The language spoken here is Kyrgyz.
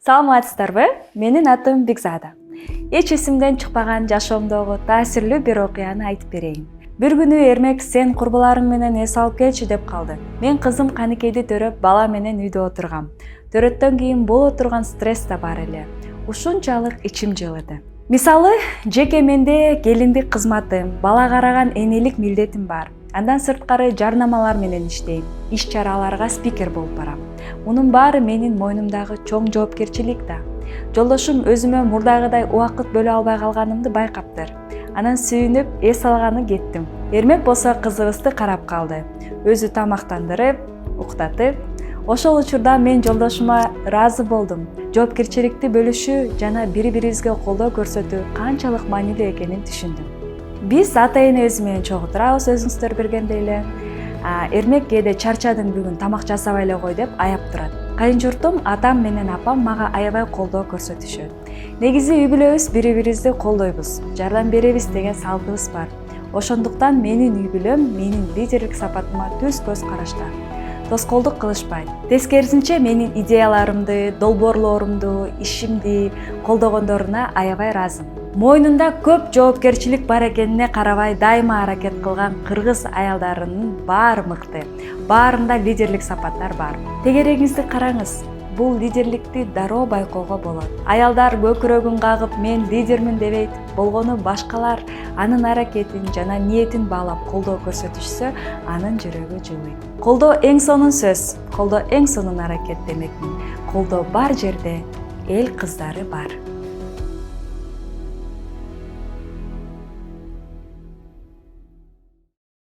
Саламатсыздарбы? Менин атым Бекзада. Эч эсимден чыкпаган жашоомдогу таасирлүү бир окуяны айтып берейин. Бир күнү Эрмек сен курбуларың менен эс алып келчи деп калды. Мен кызым Каникейди төрөп, бала менен үйдө отургам. Төрөттөн кийин боло турган стресс да бар эле. Ушунчалык ичим жылыды. Мисалы, жеке менде келиндик кызматым, бала караган энелик милдетим бар. Андан сырткары жарнамалар менен иштейм. Иш чараларга спикер болуп барам. Мунун баары менин мойнумдагы чоң жоопкерчилик да. Жолдошум өзүмө мурдагыдай убакыт бөлө албай калганымды байкаптыр. Анан сүйүнүп, эс алганы кеттим. Эрмек болсо кызыбызды карап калды. Өзү тамактандырып, уктатып. Ошол учурда мен жолдошума ыраазы болдум. Жоопкерчиликти бөлүшүү жана бири-бирибизге колдоо көрсөтүү канчалык маанилүү экенин түшүндүм. Биз ата-энебиз менен чогуу турабыз, өзүңүздөр билгендей эле. Эрмек кээде чарчадым бүгүн тамак жасабай эле кой деп аяп турат. Кайын журтум атам менен апам мага аябай колдоо көрсөтүшөт. Негизи үй бүлөбүз бири-бирибизди колдойбуз, жардам беребиз деген салтыбыз бар. Ошондуктан менин үй бүлөм менин лидерлик сапатыма түз көз карашта. Тоскоолдук кылышпайт. Тескерисинче менин идеяларымды, долбоорлорумду, ишимди колдогондоруна аябай ыраазымын. Мойнунда көп жоопкерчилик бар экенине карабай дайыма аракет кылган кыргыз аялдарынын баары мыкты. Баарында лидерлик сапаттар бар. Тегерегиңизди караңыз. Бул лидерликти дароо байкоого болот. Аялдар көкүрөгүн кагып мен лидермин дебейт, болгону башкалар анын аракетин жана ниетин баалап колдоо көрсөтүшсө, анын жүрөгү жылыйт. Колдоо эң сонун сөз, колдоо эң сонун аракет демекмин. Колдоо бар жерде эл кыздары бар.